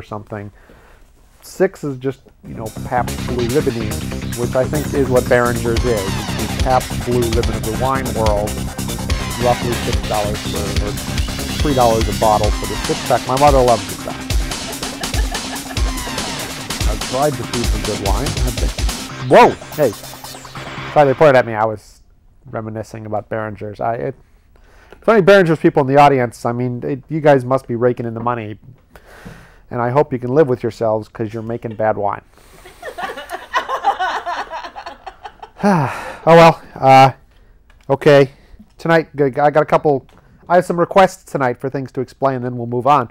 something. 6 is just, Pabst Blue Ribbon, which I think is what Behringer's is. It's the Pabst Blue Ribbon of the wine world. Roughly $6 or $3 a bottle for the 6-pack. My mother loves the stuff. I've tried to see some good wine. Whoa! Hey. Sorry they pointed at me. I was reminiscing about Behringer's. If any Behringer's people in the audience, I mean, you guys must be raking in the money. And I hope you can live with yourselves because you're making bad wine. Oh well. Okay. Tonight, I have some requests tonight for things to explain, and then we'll move on.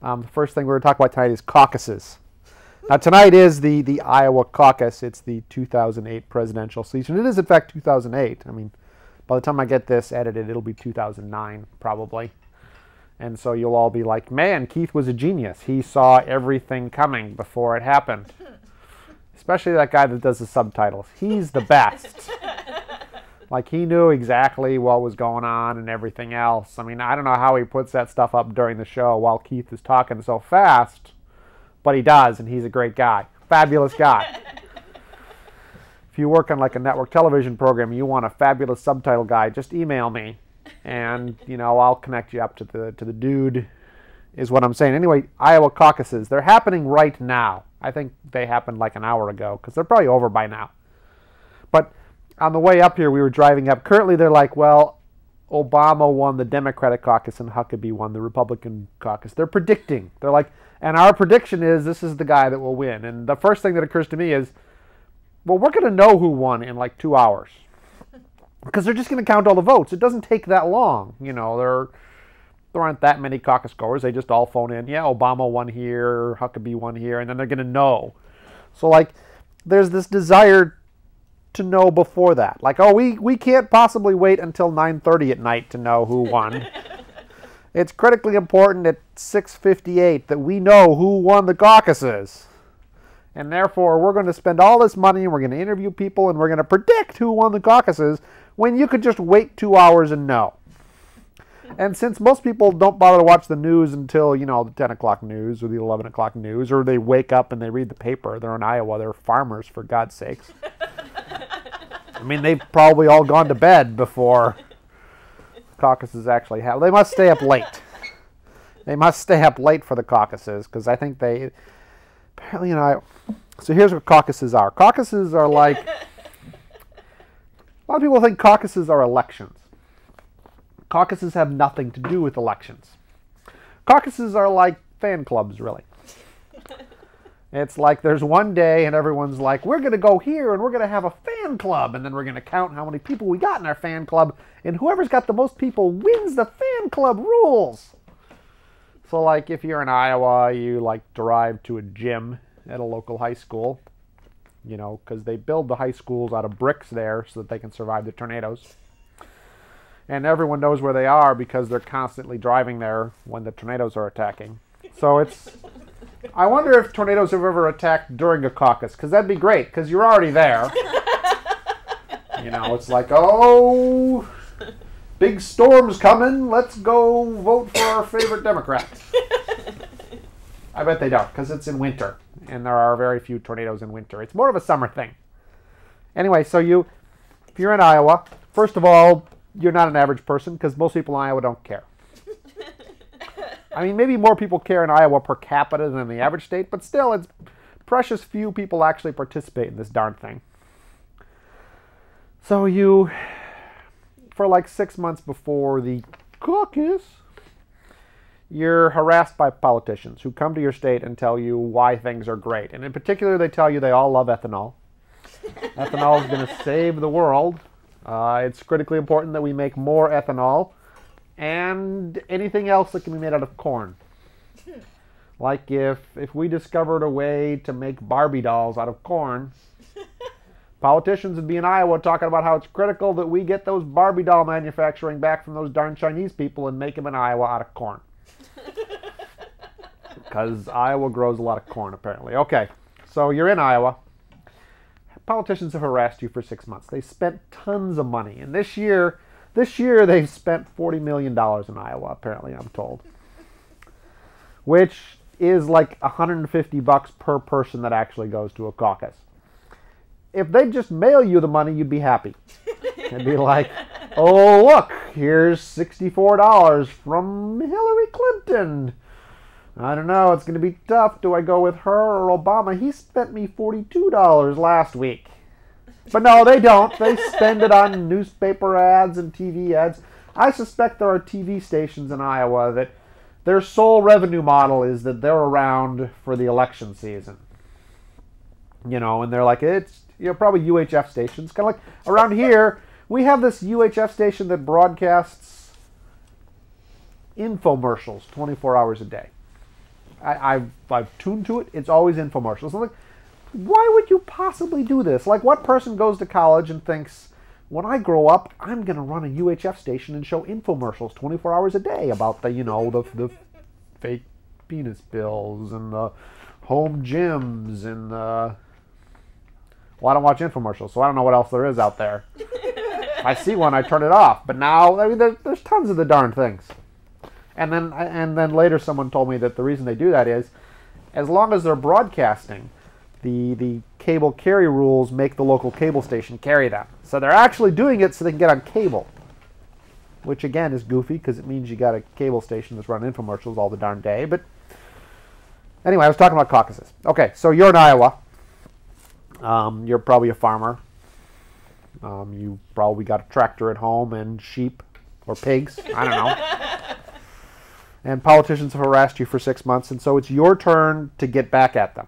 The first thing we're going to talk about tonight is caucuses. Now, tonight is the Iowa caucus. It's the 2008 presidential season. It is, in fact, 2008. I mean, by the time I get this edited, it'll be 2009, probably. And so you'll all be like, man, Keith was a genius. He saw everything coming before it happened. Especially that guy that does the subtitles. He's the best. Like, he knew exactly what was going on and everything else. I mean, I don't know how he puts that stuff up during the show while Keith is talking so fast. But he does, and he's a great guy. Fabulous guy. If you work on like a network television program and you want a fabulous subtitle guy, just email me. And, I'll connect you up to the dude, is what I'm saying. Anyway, Iowa caucuses, they're happening right now. I think they happened like an hour ago, because they're probably over by now. But on the way up here, we were driving up. Currently, they're like, well, Obama won the Democratic caucus and Huckabee won the Republican caucus. They're predicting. They're like, and our prediction is this is the guy that will win. And the first thing that occurs to me is, well, we're going to know who won in like 2 hours. Because they're just going to count all the votes. It doesn't take that long. There aren't that many caucus goers. They just all phone in. Yeah, Obama won here, Huckabee won here, and then they're going to know. So, like, there's this desire to know before that. Like, oh, we can't possibly wait until 9:30 at night to know who won. It's critically important at 6:58 that we know who won the caucuses. And therefore, we're going to spend all this money, and we're going to interview people, and we're going to predict who won the caucuses, when you could just wait 2 hours and know. And since most people don't bother to watch the news until, the 10 o'clock news or the 11 o'clock news, or they wake up and they read the paper, they're in Iowa, they're farmers, for God's sakes. I mean, they've probably all gone to bed before caucuses actually happen. They must stay up late. They must stay up late for the caucuses, because I think they... Apparently, so here's what caucuses are. Caucuses are like... A lot of people think caucuses are elections. Caucuses have nothing to do with elections. Caucuses are like fan clubs, really. It's like there's one day and everyone's like, we're going to go here and we're going to have a fan club. And then we're going to count how many people we got in our fan club. And whoever's got the most people wins the fan club rules. So like if you're in Iowa, you like drive to a gym at a local high school. Because they build the high schools out of bricks there so that they can survive the tornadoes. And everyone knows where they are because they're constantly driving there when the tornadoes are attacking. So it's... I wonder if tornadoes have ever attacked during a caucus, because that'd be great, because you're already there. It's like, oh, big storm's coming, let's go vote for our favorite Democrat. I bet they don't, because it's in winter, and there are very few tornadoes in winter. It's more of a summer thing. Anyway, so if you're in Iowa, first of all, you're not an average person, because most people in Iowa don't care. I mean, maybe more people care in Iowa per capita than the average state, but still, it's precious few people actually participate in this darn thing. So for like 6 months before the caucus, you're harassed by politicians who come to your state and tell you why things are great. And in particular, they tell you they all love ethanol. Ethanol is going to save the world. It's critically important that we make more ethanol. And anything else that can be made out of corn. Like if we discovered a way to make Barbie dolls out of corn, politicians would be in Iowa talking about how it's critical that we get those Barbie doll manufacturing back from those darn Chinese people and make them in Iowa out of corn. Because Iowa grows a lot of corn, apparently. Okay, so you're in Iowa. Politicians have harassed you for 6 months. They spent tons of money. And this year they've spent $40 million in Iowa, apparently, I'm told. Which is like $150 per person that actually goes to a caucus. If they just mail you the money, you'd be happy. It'd be like, oh, look, here's $64 from Hillary Clinton. I don't know, it's going to be tough. Do I go with her or Obama? He spent me $42 last week. But no, they don't. They spend it on newspaper ads and TV ads. I suspect there are TV stations in Iowa that their sole revenue model is that they're around for the election season. You know, and they're like, it's, you know, probably UHF stations. Kind of like around here, we have this UHF station that broadcasts infomercials 24 hours a day. I've tuned to it. It's always infomercials. I'm like, why would you possibly do this? Like, what person goes to college and thinks, when I grow up, I'm going to run a UHF station and show infomercials 24 hours a day about the, you know, the fake penis pills and the home gyms and the... Well, I don't watch infomercials, so I don't know what else there is out there. If I see one, I turn it off. But now, I mean, there's tons of the darn things. And then later someone told me that the reason they do that is, as long as they're broadcasting, the cable carry rules make the local cable station carry them. So they're actually doing it so they can get on cable. Which, again, is goofy, because it means you got a cable station that's running infomercials all the darn day. But anyway, I was talking about caucuses. Okay, so you're in Iowa. You're probably a farmer. You probably got a tractor at home and sheep or pigs. I don't know. And politicians have harassed you for 6 months, and so it's your turn to get back at them.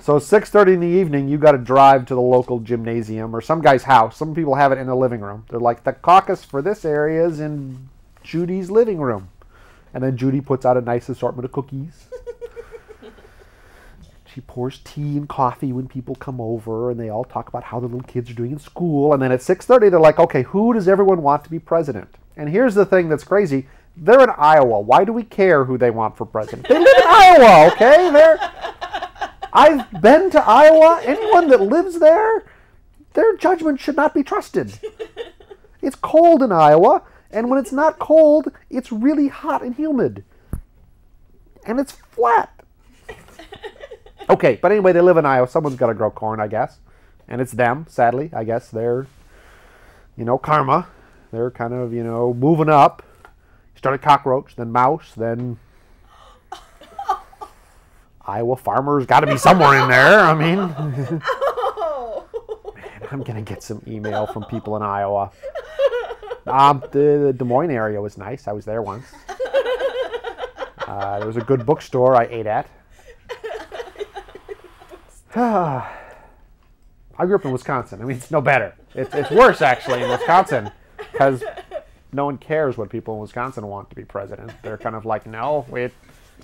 So 6:30 in the evening, you got to drive to the local gymnasium or some guy's house. Some people have it in the living room. They're like, the caucus for this area is in Judy's living room. And then Judy puts out a nice assortment of cookies. She pours tea and coffee when people come over, and they all talk about how the little kids are doing in school. And then at 6:30, they're like, okay, who does everyone want to be president? And here's the thing that's crazy. They're in Iowa. Why do we care who they want for president? They live in Iowa, okay? I've been to Iowa. Anyone that lives there, their judgment should not be trusted. It's cold in Iowa, and when it's not cold, it's really hot and humid. And it's flat. Okay, but anyway, they live in Iowa. Someone's got to grow corn, I guess. And it's them, sadly. I guess they're, you know, karma. They're kind of, you know, moving up. Started cockroach, then mouse, then Iowa farmers. Got to be somewhere in there. I mean, man, I'm going to get some email from people in Iowa. The Des Moines area was nice. I was there once. There was a good bookstore I ate at. I grew up in Wisconsin. I mean, it's no better. It's worse, actually, in Wisconsin, because no one cares what people in Wisconsin want to be president. They're kind of like, no, we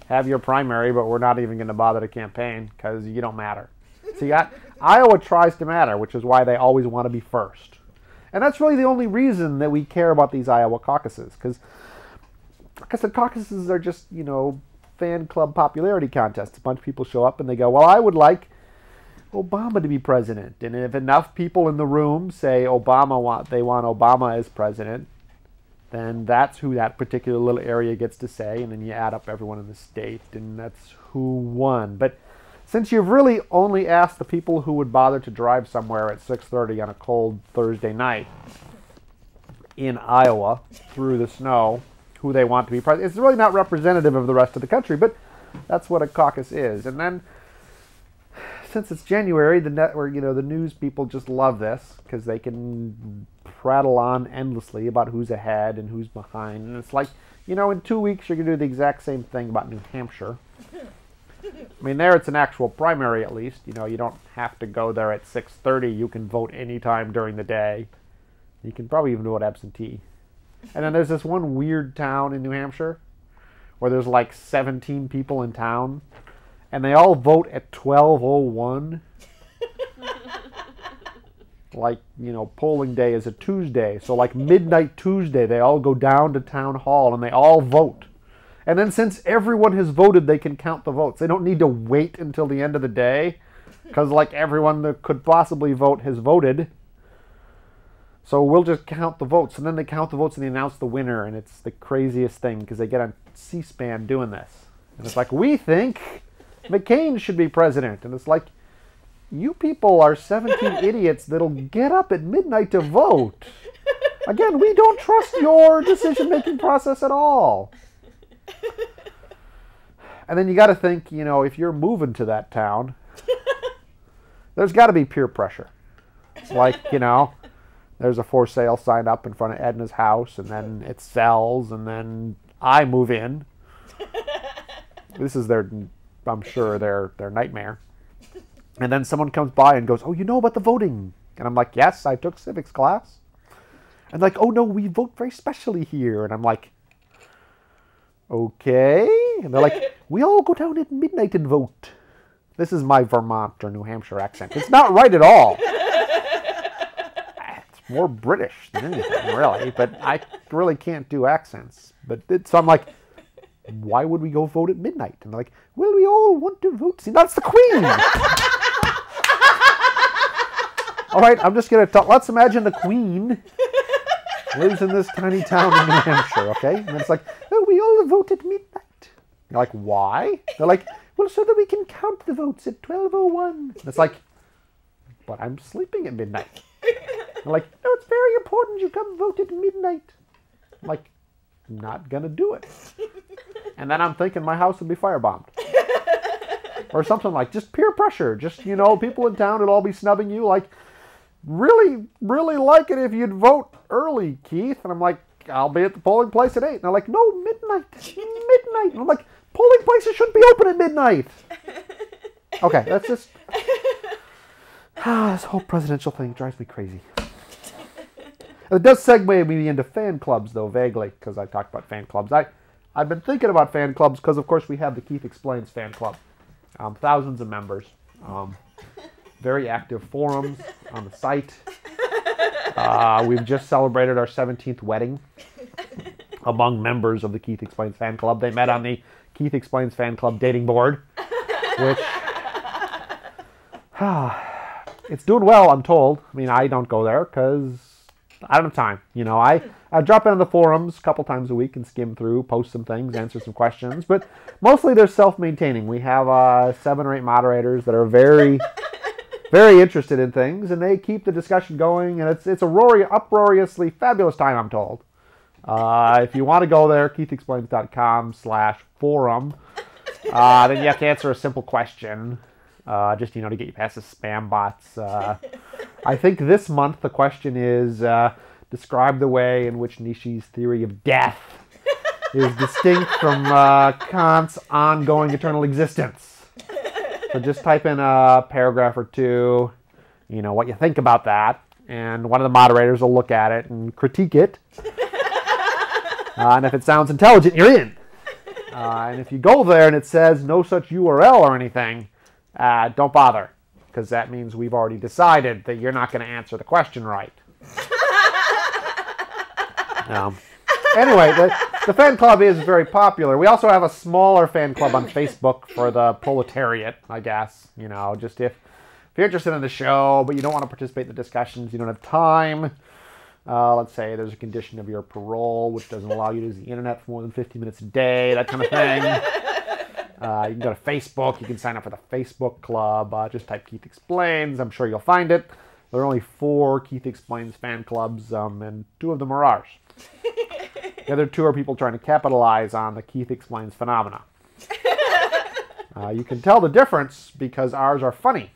have your primary, but we're not even going to bother to campaign because you don't matter. See, Iowa tries to matter, which is why they always want to be first. And that's really the only reason that we care about these Iowa caucuses, because the caucuses are just, you know, fan club popularity contests. A bunch of people show up and they go, well, I would like Obama to be president. And if enough people in the room say they want Obama as president, then that's who that particular little area gets to say, and then you add up everyone in the state, and that's who won. But since you've really only asked the people who would bother to drive somewhere at 6:30 on a cold Thursday night in Iowa through the snow who they want to be president, it's really not representative of the rest of the country, but that's what a caucus is. And then, since it's January, the network, you know, the news people just love this because they can prattle on endlessly about who's ahead and who's behind. And it's like, you know, in 2 weeks you're going to do the exact same thing about New Hampshire. I mean, there it's an actual primary at least. You know, you don't have to go there at 6:30. You can vote anytime during the day. You can probably even vote absentee. And then there's this one weird town in New Hampshire where there's like 17 people in town, and they all vote at 12:01. Like, you know, polling day is a Tuesday. So like midnight Tuesday, they all go down to town hall and they all vote. And then since everyone has voted, they can count the votes. They don't need to wait until the end of the day because like everyone that could possibly vote has voted. So we'll just count the votes. And then they count the votes and they announce the winner. And it's the craziest thing because they get on C-SPAN doing this. And it's like, we think McCain should be president. And it's like, you people are 17 idiots that'll get up at midnight to vote. Again, we don't trust your decision-making process at all. And then you got to think, if you're moving to that town, there's got to be peer pressure. Like, there's a for sale sign up in front of Edna's house, and then it sells, and then I move in. This is I'm sure, their nightmare. And then someone comes by and goes, oh, you know about the voting? And I'm like, yes, I took civics class. And like, oh, no, we vote very specially here. And I'm like, okay. And they're like, we all go down at midnight and vote. This is my Vermont or New Hampshire accent. It's not right at all. It's more British than anything, really. But I really can't do accents. So I'm like, why would we go vote at midnight? And they're like, well, we all want to vote. See, that's the Queen. All right, I'm just going to talk. Let's imagine the Queen lives in this tiny town in New Hampshire, okay? And it's like, oh, we all vote at midnight. You're like, why? They're like, well, so that we can count the votes at 12:01. And it's like, but I'm sleeping at midnight. They're like, no, it's very important you come vote at midnight. I'm like, not going to do it. And then I'm thinking my house would be firebombed. Or something like, just peer pressure. Just, people in town would all be snubbing you like, really, really like it if you'd vote early, Keith. And I'm like, I'll be at the polling place at 8. And they're like, no, midnight. Midnight. And I'm like, polling places shouldn't be open at midnight. Okay, that's just... this whole presidential thing drives me crazy. It does segue me into fan clubs, though, vaguely, because I talked about fan clubs. I've been thinking about fan clubs because, of course, we have the Keith Explains fan club. Thousands of members. Very active forums on the site. We've just celebrated our 17th wedding among members of the Keith Explains fan club. They met on the Keith Explains fan club dating board, which it's doing well, I'm told. I mean, I don't go there because I don't have time. I drop in on the forums a couple times a week and skim through, post some things, answer some questions, but mostly they're self-maintaining. We have 7 or 8 moderators that are very, very interested in things, and they keep the discussion going, and it's a uproariously fabulous time, I'm told. If you want to go there, keithexplains.com/forum, then you have to answer a simple question, just, to get you past the spam bots. I think this month the question is, describe the way in which Nietzsche's theory of death is distinct from Kant's ongoing eternal existence. So just type in a paragraph or two, what you think about that, and one of the moderators will look at it and critique it. And if it sounds intelligent, you're in. And if you go there and it says no such URL or anything, don't bother, because that means we've already decided that you're not going to answer the question right. Anyway, the fan club is very popular. We also have a smaller fan club on Facebook for the proletariat, I guess. Just if you're interested in the show, but you don't want to participate in the discussions, you don't have time. Let's say there's a condition of your parole, which doesn't allow you to use the internet for more than 50 minutes a day, that kind of thing. You can go to Facebook. You can sign up for the Facebook club. Just type Keith Explains. I'm sure you'll find it. There are only 4 Keith Explains fan clubs, and 2 of them are ours. The other 2 are people trying to capitalize on the Keith Explains phenomena. You can tell the difference because ours are funny.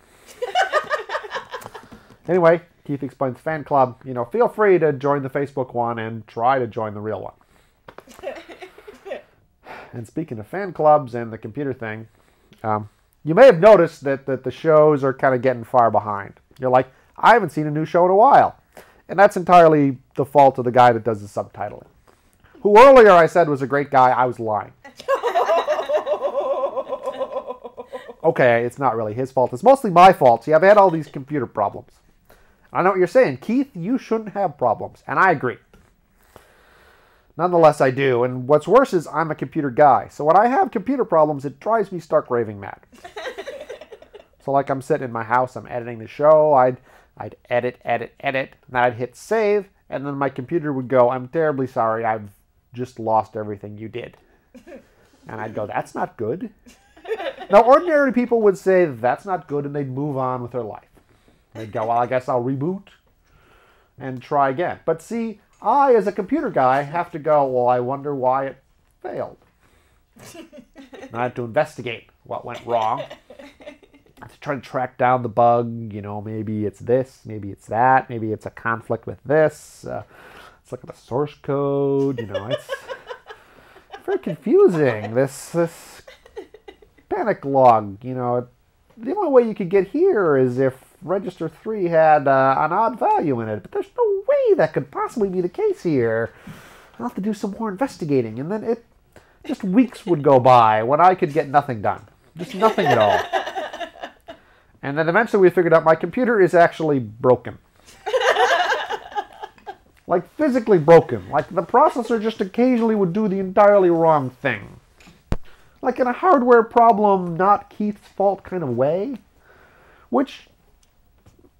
Anyway, Keith Explains fan club. Feel free to join the Facebook one and try to join the real one. And speaking of fan clubs and the computer thing, you may have noticed that the shows are kind of getting far behind. You're like, I haven't seen a new show in a while. And that's entirely the fault of the guy that does the subtitling. Who earlier I said was a great guy. I was lying. Okay, it's not really his fault. It's mostly my fault. See, I've had all these computer problems. I know what you're saying. Keith, you shouldn't have problems. And I agree. Nonetheless, I do. And what's worse is I'm a computer guy. So when I have computer problems, it drives me stark raving mad. So like I'm sitting in my house, I'm editing the show. I'd edit, and then I'd hit save. And then my computer would go, I'm terribly sorry. I've just lost everything you did. And I'd go, that's not good. Now, ordinary people would say, that's not good, and they'd move on with their life. They'd go, well, I guess I'll reboot and try again. But see, I, as a computer guy, have to go, well, I wonder why it failed. And I have to investigate what went wrong. I have to try to track down the bug. You know, maybe it's this, maybe it's that, maybe it's a conflict with this. Let's look at the source code. You know, it's very confusing. This panic log, you know, the only way you could get here is if register 3 had an odd value in it. But there's no way that could possibly be the case here. I'll have to do some more investigating. And then just weeks would go by when I could get nothing done. Just nothing at all. And then eventually we figured out my computer is actually broken. Like physically broken. Like the processor just occasionally would do the entirely wrong thing. Like in a hardware problem, not Keith's fault kind of way. Which,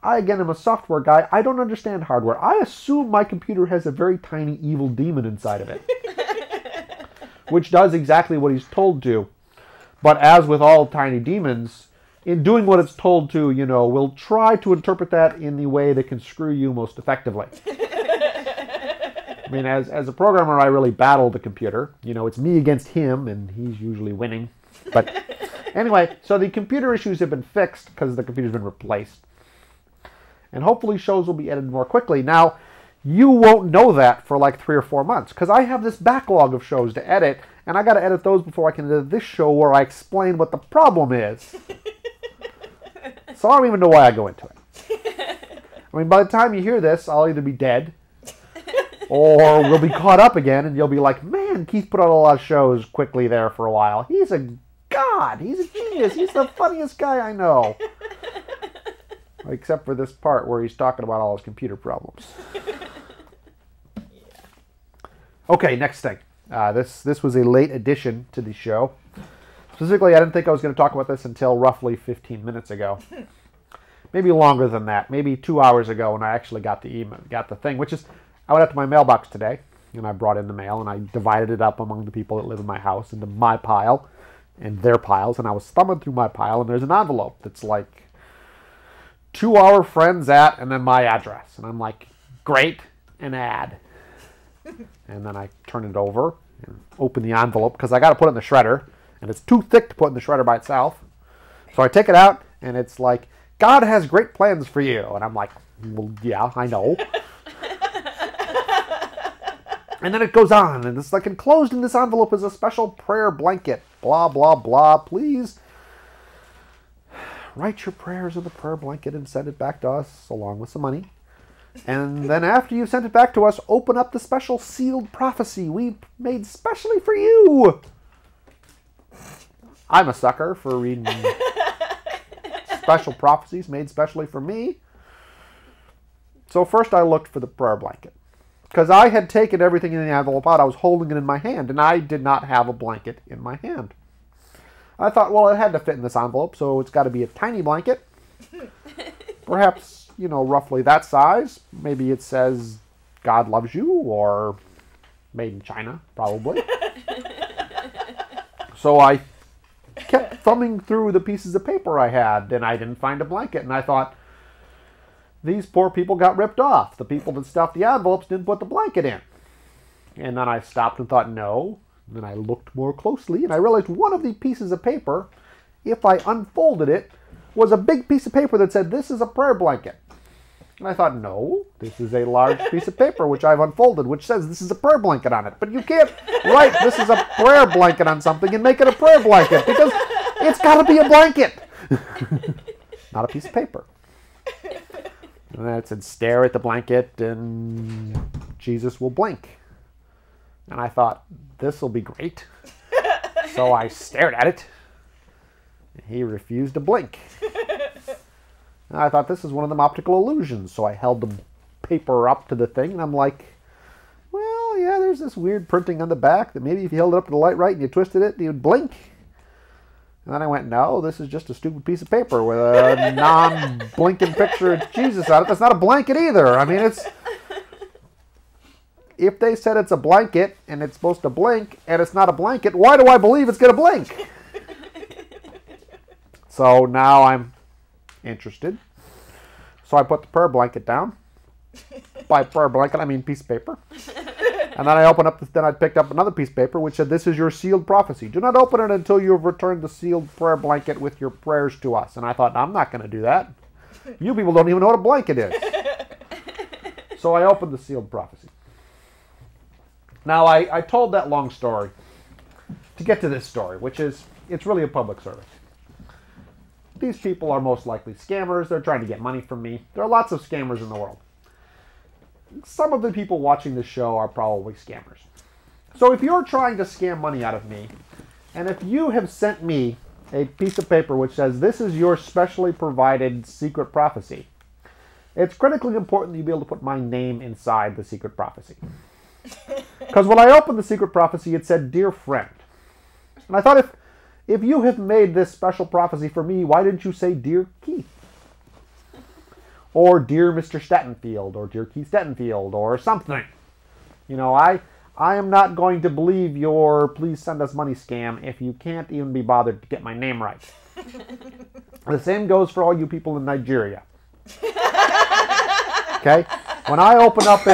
I again am a software guy. I don't understand hardware. I assume my computer has a very tiny evil demon inside of it. Which does exactly what he's told to. But as with all tiny demons, in doing what it's told to, you know, will try to interpret that in the way that can screw you most effectively. I mean, as a programmer, I really battle the computer. You know, it's me against him, and he's usually winning. But anyway, so the computer issues have been fixed because the computer's been replaced. And hopefully shows will be edited more quickly. Now, you won't know that for like 3 or 4 months, because I have this backlog of shows to edit, and I got to edit those before I can edit this show where I explain what the problem is. So I don't even know why I go into it. I mean, by the time you hear this, I'll either be dead, or we'll be caught up again, and you'll be like, man, Keith put out a lot of shows quickly there for a while. He's a god. He's a genius. He's the funniest guy I know. Except for this part where he's talking about all his computer problems. Okay, next thing. This was a late addition to the show. Specifically, I didn't think I was going to talk about this until roughly 15 minutes ago. Maybe longer than that. Maybe 2 hours ago when I actually got the email, got the thing, which is, I went up to my mailbox today, and I brought in the mail, and I divided it up among the people that live in my house into my pile and their piles, and I was thumbing through my pile, and there's an envelope that's like, to our friends at, and then my address. And I'm like, great, an ad. And then I turn it over and open the envelope, because I got to put it in the shredder, and it's too thick to put in the shredder by itself. So I take it out, and it's like, God has great plans for you. And I'm like, well, yeah, I know. And then it goes on, and it's like enclosed in this envelope is a special prayer blanket. Blah, blah, blah. Please write your prayers in the prayer blanket and send it back to us, along with some money. And then after you've sent it back to us, open up the special sealed prophecy we made specially for you. I'm a sucker for reading special prophecies made specially for me. So first I looked for the prayer blanket, because I had taken everything in the envelope out. I was holding it in my hand, and I did not have a blanket in my hand. I thought, well, it had to fit in this envelope, so it's got to be a tiny blanket. Perhaps, you know, roughly that size. Maybe it says, God loves you, or made in China, probably. So I kept thumbing through the pieces of paper I had, and I didn't find a blanket. And I thought, these poor people got ripped off. The people that stuffed the envelopes didn't put the blanket in. And then I stopped and thought, no. Then I looked more closely, and I realized one of the pieces of paper, if I unfolded it, was a big piece of paper that said, this is a prayer blanket. And I thought, no, this is a large piece of paper which I've unfolded, which says this is a prayer blanket on it. But you can't write this is a prayer blanket on something and make it a prayer blanket, because it's got to be a blanket. Not a piece of paper. And then it said, stare at the blanket and Jesus will blink. And I thought, this will be great. So I stared at it. And he refused to blink. And I thought, this is one of them optical illusions. So I held the paper up to the thing, and I'm like, well, yeah, there's this weird printing on the back that maybe if you held it up to the light right and you twisted it, it would blink. And then I went, no, this is just a stupid piece of paper with a non-blinking picture of Jesus on it. That's not a blanket either. I mean, if they said it's a blanket and it's supposed to blink and it's not a blanket, why do I believe it's going to blink? So now I'm interested. So I put the prayer blanket down. By prayer blanket, I mean piece of paper. And then I opened up, then I picked up another piece of paper which said, "This is your sealed prophecy. Do not open it until you have returned the sealed prayer blanket with your prayers to us." And I thought, I'm not going to do that. You people don't even know what a blanket is. So I opened the sealed prophecy. Now, I told that long story to get to this story, which is, it's really a public service. These people are most likely scammers. They're trying to get money from me. There are lots of scammers in the world. Some of the people watching this show are probably scammers. So if you're trying to scam money out of me, and if you have sent me a piece of paper which says, "This is your specially provided secret prophecy," it's critically important that you be able to put my name inside the secret prophecy. Because when I opened the secret prophecy, it said, "Dear friend." And I thought, if you have made this special prophecy for me, why didn't you say, "Dear Keith"? Or "Dear Mr. Stettenfield," or "Dear Keith Stettenfield," or something. You know, I am not going to believe your "please send us money" scam if you can't even be bothered to get my name right. The same goes for all you people in Nigeria. Okay? When I open up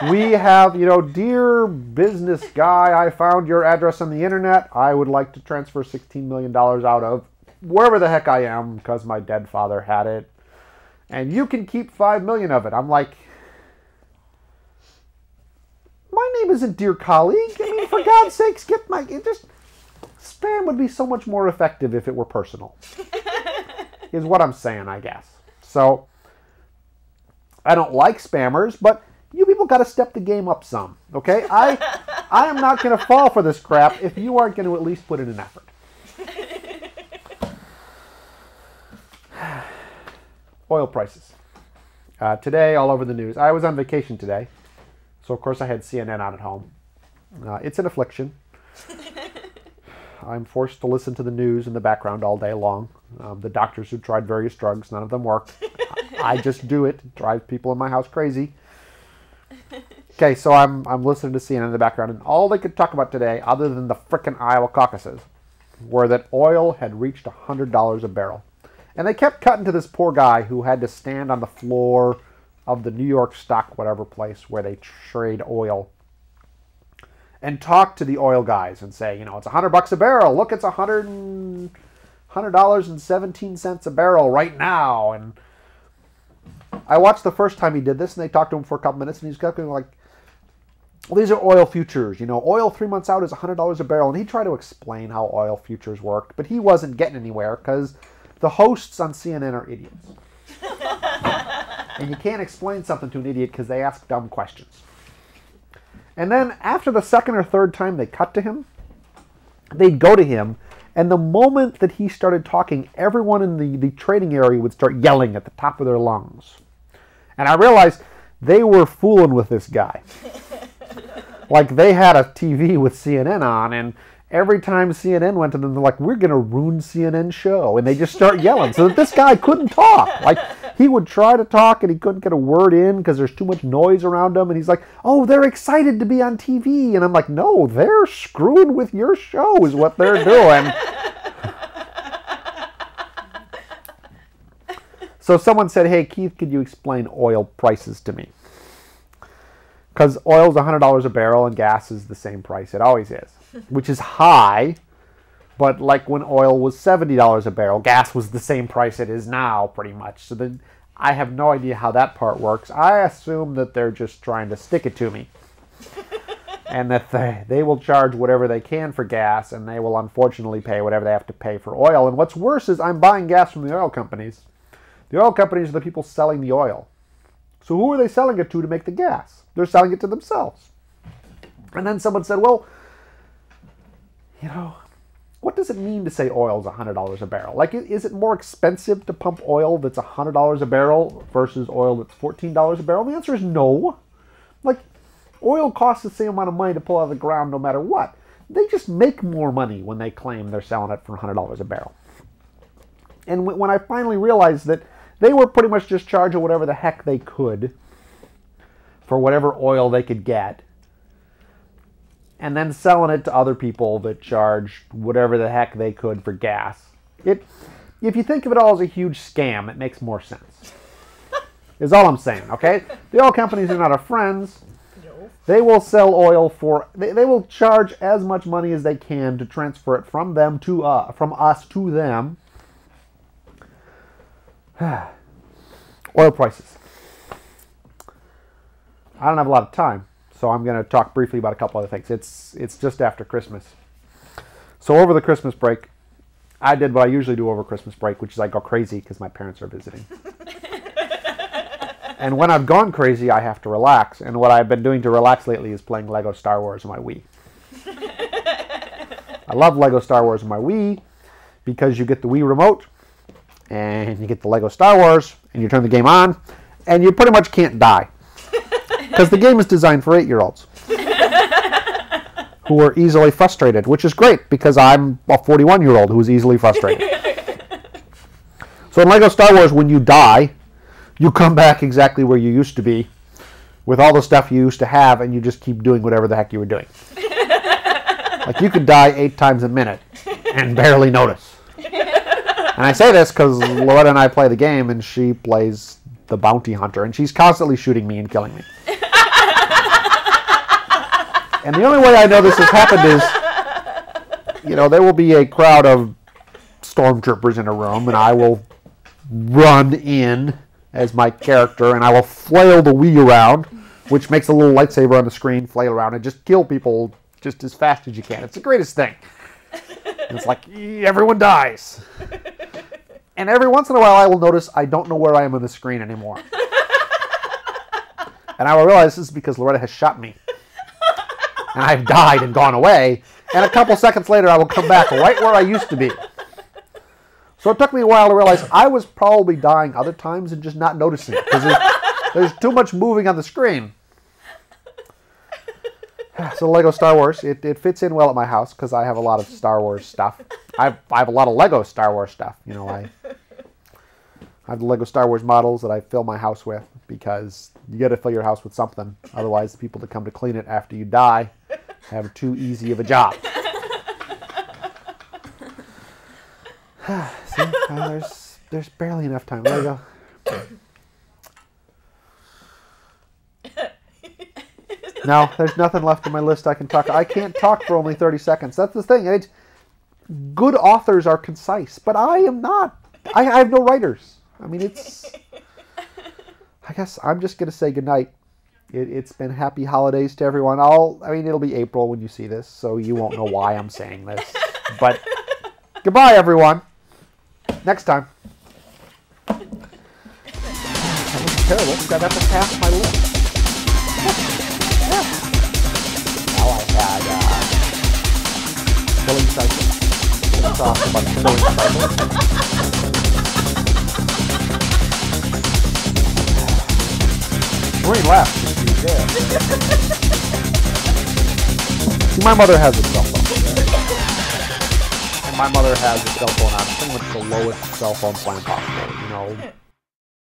we have, "Dear business guy, I found your address on the internet. I would like to transfer $16 million out of wherever the heck I am because my dead father had it. And you can keep $5 million of it." I'm like, my name isn't "Dear Colleague." I mean, for God's sakes, spam would be so much more effective if it were personal. Is what I'm saying, I guess. So, I don't like spammers, but you people got to step the game up some, okay? I am not going to fall for this crap if you aren't going to at least put in an effort. Oil prices. Today, all over the news. I was on vacation today, so of course I had CNN on at home. It's an affliction. I'm forced to listen to the news in the background all day long. The doctors who tried various drugs, none of them work. I just do it. It drives people in my house crazy. Okay, so I'm listening to CNN in the background, and all they could talk about today, other than the frickin' Iowa caucuses, were that oil had reached $100 a barrel. And they kept cutting to this poor guy who had to stand on the floor of the New York stock whatever place where they trade oil and talk to the oil guys and say, it's $100 a barrel. Look, it's $100.17 a barrel right now. And I watched the first time he did this, and they talked to him for a couple minutes, and he's going like, "Well, these are oil futures. Oil 3 months out is $100 a barrel." And he tried to explain how oil futures worked, but he wasn't getting anywhere because the hosts on CNN are idiots. And you can't explain something to an idiot because they ask dumb questions. And then after the second or third time they cut to him, they'd go to him, and the moment that he started talking, everyone in the trading area would start yelling at the top of their lungs. And I realized they were fooling with this guy. Like they had a TV with CNN on, and every time CNN went to them, they're like, "We're going to ruin CNN's show." And they just start yelling so that this guy couldn't talk. Like, he would try to talk and he couldn't get a word in because there's too much noise around him. And he's like, "Oh, they're excited to be on TV." And I'm like, "No, they're screwing with your show is what they're doing." So someone said, "Hey, Keith, could you explain oil prices to me?" Because oil's $100 a barrel and gas is the same price. It always is. Which is high, but like when oil was $70 a barrel, gas was the same price it is now, pretty much. So then I have no idea how that part works. I assume that they're just trying to stick it to me. And that they will charge whatever they can for gas, and they will unfortunately pay whatever they have to pay for oil. And what's worse is I'm buying gas from the oil companies. The oil companies are the people selling the oil. So who are they selling it to make the gas? They're selling it to themselves. And then someone said, "Well, what does it mean to say oil's $100 a barrel? Like, is it more expensive to pump oil that's $100 a barrel versus oil that's $14 a barrel?" The answer is no. Like, oil costs the same amount of money to pull out of the ground no matter what. They just make more money when they claim they're selling it for $100 a barrel. And when I finally realized that they were pretty much just charging whatever the heck they could for whatever oil they could get, and then selling it to other people that charge whatever the heck they could for gas. If you think of it all as a huge scam, it makes more sense. Is all I'm saying, okay? The oil companies are not our friends. No. They will sell oil for... They will charge as much money as they can to transfer it from them to from us to them. Oil prices. I don't have a lot of time, so I'm going to talk briefly about a couple other things. It's just after Christmas. So over the Christmas break, I did what I usually do over Christmas break, which is I go crazy because my parents are visiting. And when I've gone crazy, I have to relax. And what I've been doing to relax lately is playing Lego Star Wars on my Wii. I love Lego Star Wars on my Wii because you get the Wii remote and you get the Lego Star Wars and you turn the game on and you pretty much can't die. Because the game is designed for 8-year-olds who are easily frustrated, which is great because I'm a 41-year-old who is easily frustrated. So in Lego Star Wars, when you die, you come back exactly where you used to be with all the stuff you used to have, and you just keep doing whatever the heck you were doing. Like you could die 8 times a minute and barely notice. And I say this because Loretta and I play the game, and she plays the bounty hunter, and she's constantly shooting me and killing me. And the only way I know this has happened is, you know, there will be a crowd of stormtroopers in a room, and I will run in as my character, and I will flail the Wii around, which makes a little lightsaber on the screen flail around and just kill people just as fast as you can. It's the greatest thing. And it's like, everyone dies. And every once in a while I will notice I don't know where I am on the screen anymore. And I will realize this is because Loretta has shot me. And I've died and gone away. And a couple seconds later I will come back right where I used to be. So it took me a while to realize I was probably dying other times and just not noticing it. Because there's too much moving on the screen. So Lego Star Wars, it fits in well at my house because I have a lot of Star Wars stuff. I have a lot of Lego Star Wars stuff. You know, I have the Lego Star Wars models that I fill my house with because you got to fill your house with something. Otherwise, the people that come to clean it after you die have too easy of a job. See, there's barely enough time. There you go. No, there's nothing left on my list I can talk. I can't talk for only 30 seconds. That's the thing. Good authors are concise, but I am not. I have no writers. I mean, I guess I'm just going to say goodnight. It's been happy holidays to everyone. It'll be April when you see this, so you won't know why I'm saying this. But goodbye, everyone. Next time. That was terrible. That's half my list. Yeah. Now I had killing cycle. Let's talk about killing cycle. Green left. Yeah. See, my mother has a cell phone. And my mother has a cell phone on pretty much the lowest cell phone plan possible. You know,